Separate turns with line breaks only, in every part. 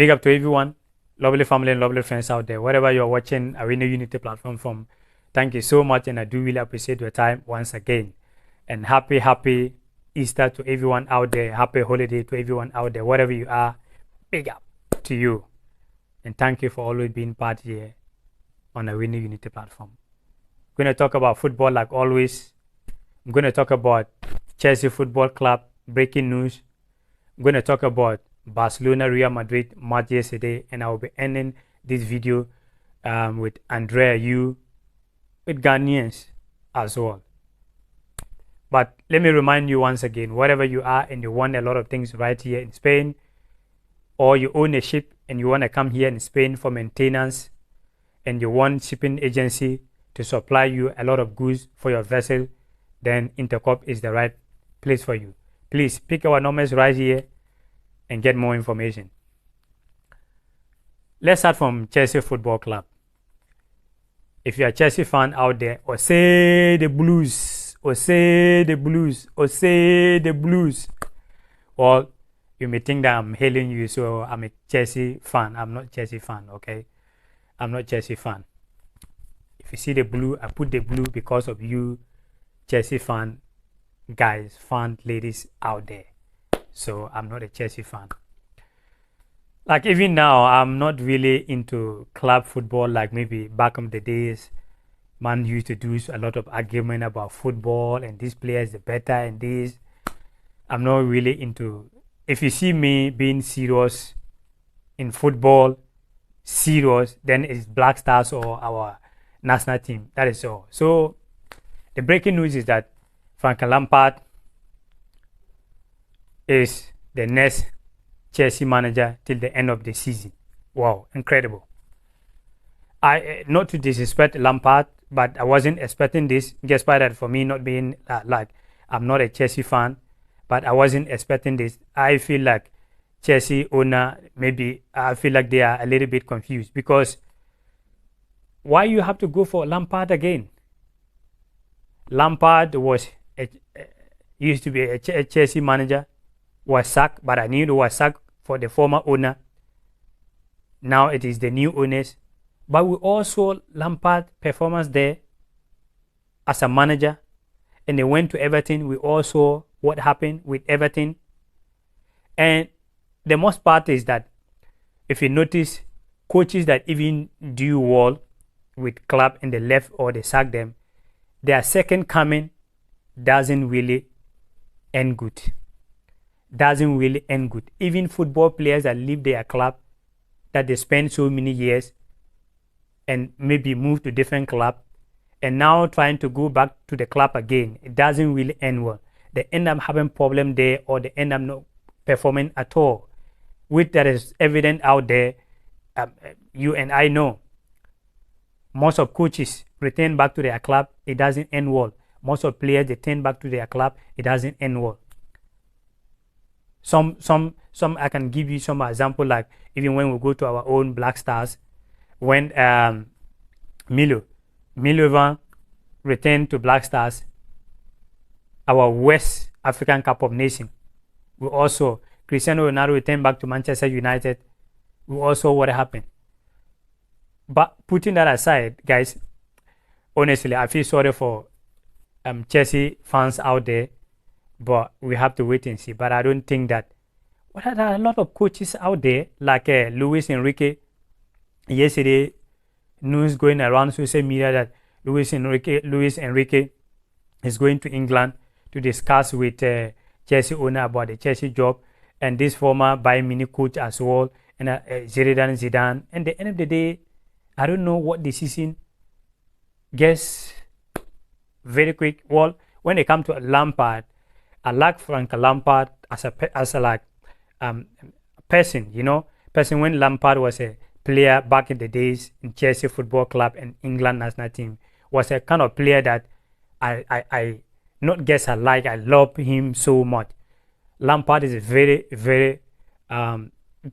Big up to everyone, lovely family and lovely friends out there, wherever you're watching Awini Unity platform from. Thank you so much, and I do really appreciate your time once again. And happy Easter to everyone out there. Happy holiday to everyone out there, wherever you are. Big up to you. And thank you for always being part here on Awini Unity platform. I'm going to talk about football like always. I'm going to talk about Chelsea Football Club, breaking news. I'm going to talk about Barcelona Real Madrid match yesterday, and I will be ending this video with Andrea Yu, with Ghanaians as well. But let me remind you once again, wherever you are and you want a lot of things right here in Spain, or you own a ship and you want to come here in Spain for maintenance, and you want shipping agency to supply you a lot of goods for your vessel, then Intercorp is the right place for you. Please pick our numbers right here and get more information. Let's start from Chelsea Football Club. If you're a Chelsea fan out there, or say the Blues, or say the Blues, or say the Blues, well, you may think that I'm hailing you, so I'm a Chelsea fan. I'm not Chelsea fan, okay? I'm not Chelsea fan. If you see the blue, I put the blue because of you, Chelsea fan guys, fan ladies out there. So I'm not a Chelsea fan. Like even now, I'm not really into club football like maybe back in the days. Man used to do a lot of argument about football and this player is the better and this. I'm not really into. If you see me being serious in football, serious, then it's Black Stars or our national team. That is all. So the breaking news is that Frank Lampard is the next Chelsea manager till the end of the season. Wow, incredible. I not to disrespect Lampard, but I wasn't expecting this. Despite that, for me not being like I'm not a Chelsea fan, but I wasn't expecting this. I feel like Chelsea owner, maybe I feel like they are a little bit confused because why you have to go for Lampard again? Lampard was used to be a Chelsea manager, was sacked, but I knew it was sacked for the former owner. Now it is the new owners. But we also Lampard performance there as a manager, and they went to Everton. We all saw what happened with Everton. And the most part is that if you notice, coaches that even do well with club and they left or they sack them, their second coming doesn't really end good. Doesn't really end good. Even football players that leave their club, that they spend so many years and maybe move to different club and now trying to go back to the club again, it doesn't really end well. They end up having problem there or they end up not performing at all, which that is evident out there. You and I know most of coaches return back to their club, it doesn't end well. Most of players, they turn back to their club, it doesn't end well. Some I can give you some example, like even when we go to our own Black Stars, when Milovan returned to Black Stars, our West African Cup of Nations, we also Cristiano Ronaldo returned back to Manchester United. We also what happened. But putting that aside, guys, honestly, I feel sorry for Chelsea fans out there, but we have to wait and see. But I don't think that. Well, there are a lot of coaches out there, like Luis Enrique. Yesterday, news going around social media that Luis Enrique is going to England to discuss with Chelsea owner about the Chelsea job, and this former Bayern Munich coach as well, and Zidane. And at the end of the day, I don't know what decision. Guess very quick. Well, when it comes to Lampard, I like Frank Lampard as a person. You know, person when Lampard was a player back in the days in Chelsea Football Club and England national team, was a kind of player that I not guess I like. I love him so much. Lampard is a very, very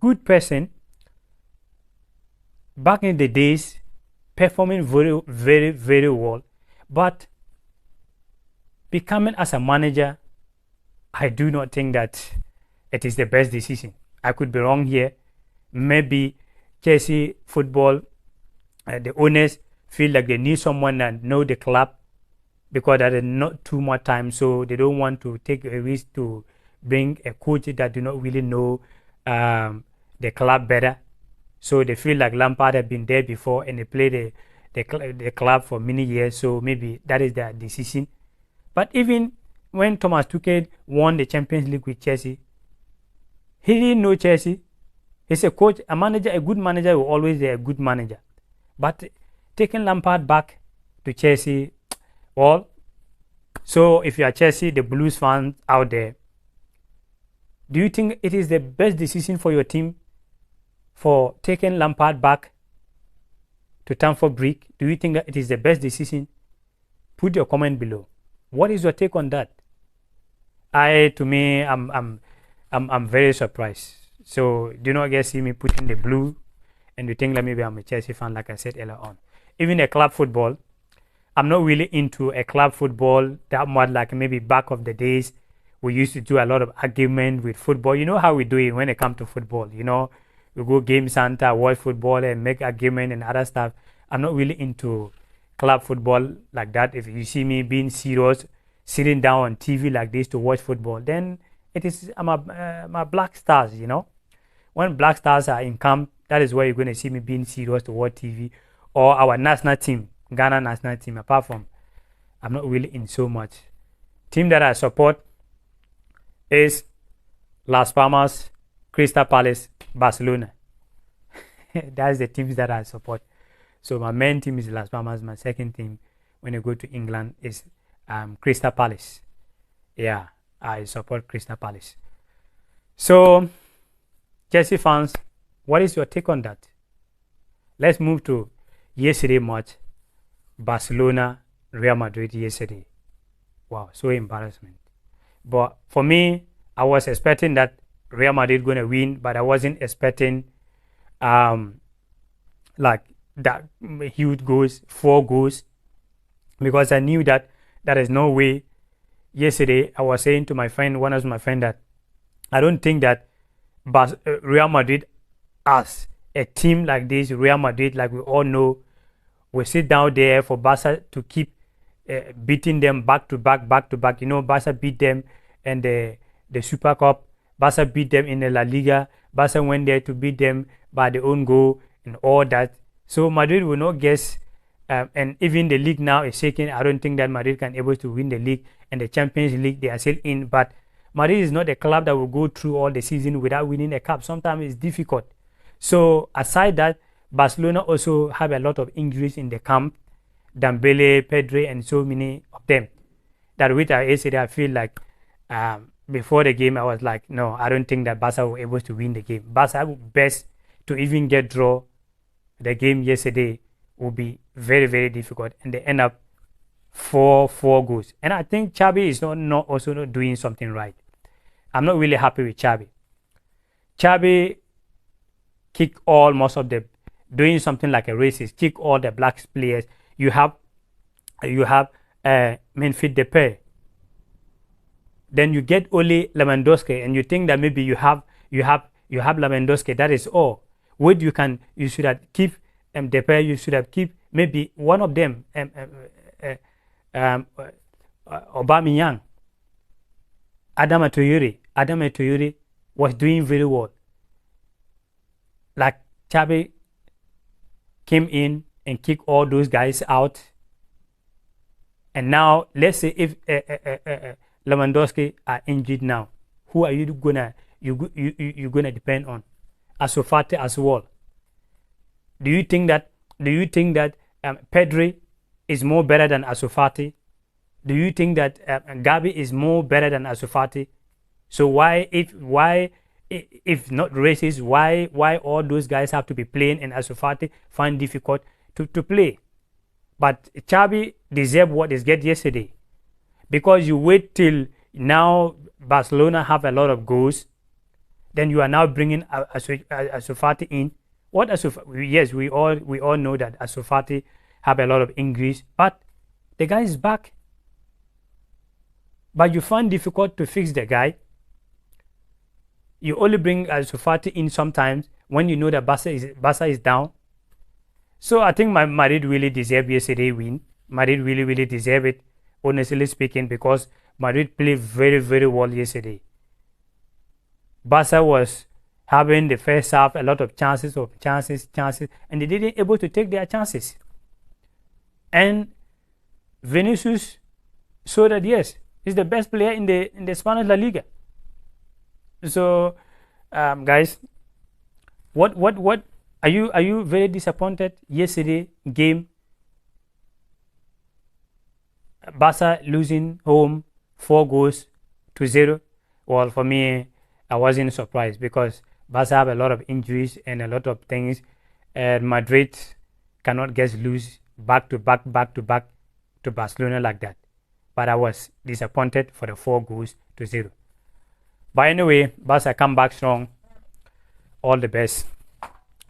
good person. Back in the days, performing very, very, very well. But becoming as a manager, I do not think that it is the best decision. I could be wrong here. maybe Chelsea football, the owners feel like they need someone that know the club, because there is not too much time, so they don't want to take a risk to bring a coach that do not really know the club better. So they feel like Lampard had been there before and they played the club for many years, so maybe that is their decision. But even when Thomas Tuchel won the Champions League with Chelsea, he didn't know Chelsea. He's a coach, a manager, a good manager will always be a good manager. But taking Lampard back to Chelsea, well, so if you are Chelsea, the Blues fans out there, do you think it is the best decision for your team for taking Lampard back to Stamford Bridge? Do you think that it is the best decision? Put your comment below. What is your take on that? To me, I'm very surprised. So do not get see me putting the blue and you think that maybe I'm a Chelsea fan, like I said earlier on. Even a club football, I'm not really into a club football that much. Like maybe back of the days, we used to do a lot of argument with football. You know how we do it when it comes to football. You know, we go game center, watch football, and make argument and other stuff. I'm not really into club football like that. If you see me being serious, sitting down on TV like this to watch football, then it is my Black Stars. You know, when Black Stars are in camp, that is where you're going to see me being serious to watch TV, or our national team, Ghana national team. Apart from, I'm not really in so much. Team that I support is Las Palmas, Crystal Palace, Barcelona. That's the teams that I support. So my main team is Las Palmas. My second team, when I go to England, is Crystal Palace. Yeah, I support Crystal Palace. So, Chelsea fans, what is your take on that? Let's move to yesterday match, Barcelona, Real Madrid yesterday. Wow, so embarrassment. But for me, I was expecting that Real Madrid going to win, but I wasn't expecting like that huge goals, 4 goals, because I knew that there is no way. Yesterday, I was saying to my friend, one of my friends, that I don't think that Real Madrid, as a team like this, Real Madrid, like we all know, will sit down there for Barca to keep beating them back to back. You know, Barca beat them in the Super Cup. Barca beat them in the La Liga. Barca went there to beat them by their own goal and all that. So Madrid will not guess. And even the league now is shaking. I don't think that Madrid can able to win the league, and the Champions League they are still in. But Madrid is not a club that will go through all the season without winning a cup. Sometimes it's difficult. So aside that, Barcelona also have a lot of injuries in the camp. Dembele, Pedri, and so many of them. That which I feel like before the game I was like, no, I don't think that Barca were able to win the game. Barca best to even get draw the game yesterday will be very, very difficult, and they end up 4 goals. And I think Xavi is not also not doing something right. I'm not really happy with Xavi. Xavi kick most of the doing something like a racist, kick all the black players. You have Memphis Depay. Then you get only Lewandowski, and you think that maybe you have Lewandowski. That is all. What you should have keep Depay. You should have keep maybe one of them, Aubameyang, Adama Traoré was doing very well. Like Xavi came in and kicked all those guys out. And now, let's say if Lewandowski are injured now, who are you gonna depend on? Ansu Fati as well. Do you think that Pedri is more better than Ansu Fati? Do you think that Gavi is more better than Ansu Fati? So why if not racist, why all those guys have to be playing and Ansu Fati find difficult to play? But Xavi deserved what he get yesterday, because you wait till now Barcelona have a lot of goals, then you are now bringing Ansu Fati in. What yes, we all know that Ansu Fati have a lot of injuries, but the guy is back. But you find difficult to fix the guy. You only bring Ansu Fati in sometimes when you know that Barca is down. So I think Madrid really deserved yesterday win. Madrid really deserved it, honestly speaking, because Madrid played very well yesterday. Barca was having the first half a lot of chances, and they didn't able to take their chances. And Vinicius showed that yes, he's the best player in the Spanish La Liga. So, guys, what are you very disappointed yesterday game? Barca losing home 4-0. Well, for me, I wasn't surprised because Barca have a lot of injuries and a lot of things, and Madrid cannot just lose back to back to Barcelona like that. But I was disappointed for the 4-0. But anyway, Barca come back strong. All the best.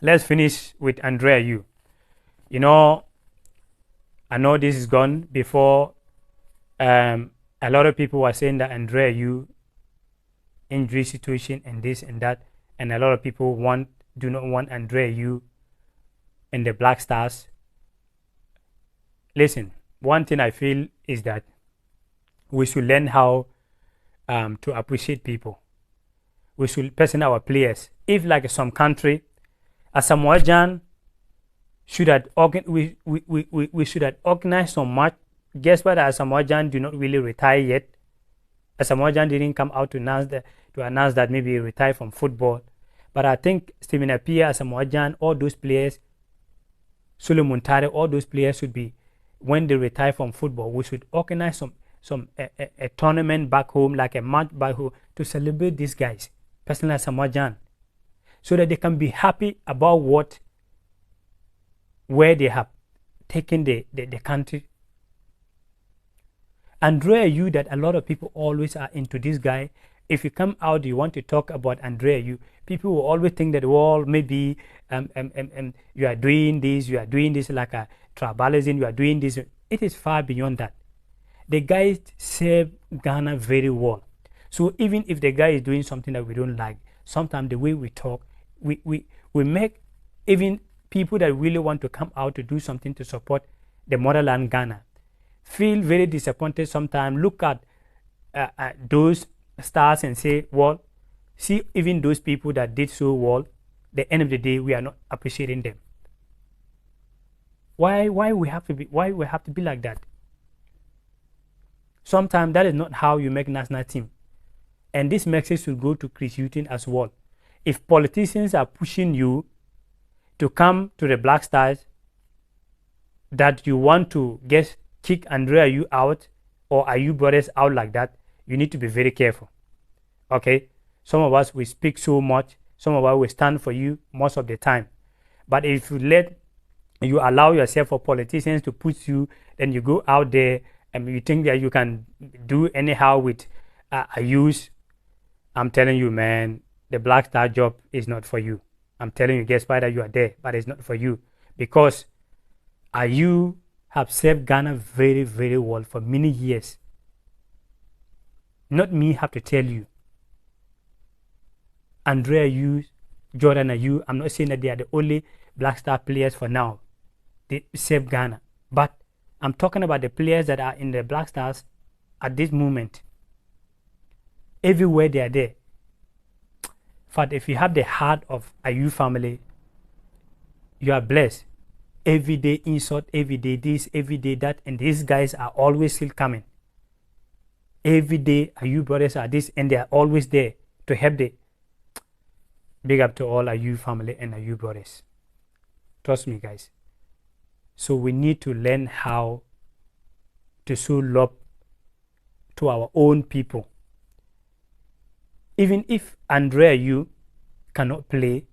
Let's finish with Andrea Yu. You know, I know this is gone before. A lot of people were saying that Andrea Yu injury situation and this and that, and a lot of people do not want Andrea Yu in the Black Stars. Listen, one thing I feel is that we should learn how to appreciate people. We should person our players. If like some country, a Samoa Jan should have we should have organized some match. Guess what? Samoa Jan do not really retire yet. Samoa Jan didn't come out to announce that maybe he retired from football. But I think Stephen Appiah, Samoa Jan, all those players, Solomon Tare, all those players should be, when they retire from football, we should organize a tournament back home, like a match back home, to celebrate these guys, personally Samoa Jan, so that they can be happy about where they have taken the country. Andrea Yu, that a lot of people always are into this guy. If you come out, you want to talk about Andrea Yu, people will always think that, well, maybe you are doing this like a tribalism, you are doing this. It is far beyond that. The guy served Ghana very well. So even if the guy is doing something that we don't like, sometimes the way we talk, we make even people that really want to come out to do something to support the motherland Ghana feel very disappointed sometimes. Look at those stars and say, well, see, even those people that did so well, the end of the day, we are not appreciating them. Why we have to be like that? Sometimes that is not how you make national team. And this message should go to Chris Hughton as well. If politicians are pushing you to come to the Black Stars, that you want to kick Andrea Yu out or Ayew brothers out like that, you need to be very careful. Okay? Some of us, we speak so much. Some of us will stand for you most of the time. But if you allow yourself for politicians to push you, then you go out there and you think that you can do anyhow with Ayew. I'm telling you, man, the Black Star job is not for you. I'm telling you, guess why that you are there, but it's not for you. Because Ayew have served Ghana very well for many years. Not me have to tell you. Andrea Yu, Jordan Ayew, I'm not saying that they are the only Black Star players for now. They serve Ghana. But I'm talking about the players that are in the Black Stars at this moment. Everywhere they are there. But if you have the heart of Ayew family, you are blessed. Every day insult, every day this, every day that, and these guys are always still coming. Every day Ayew brothers are this, and they are always there to help the. Big up to all Ayew family and Ayew brothers. Trust me, guys. So we need to learn how to show love to our own people. Even if Andrea Yu cannot play,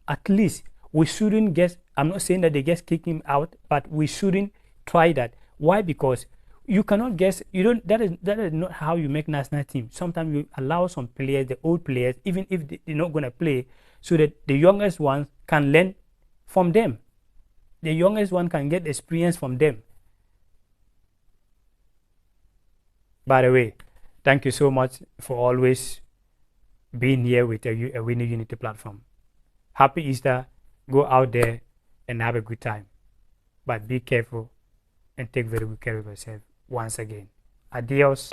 at least we shouldn't I'm not saying that they just kick him out, but we shouldn't try that. Why? Because you cannot that is not how you make national team. Sometimes you allow some players, the old players, even if they're not going to play, so that the youngest ones can learn from them. The youngest one can get experience from them. By the way, thank you so much for always being here with a Awini Unity platform. Happy Easter. Go out there and have a good time. But be careful and take very good care of yourself once again. Adios.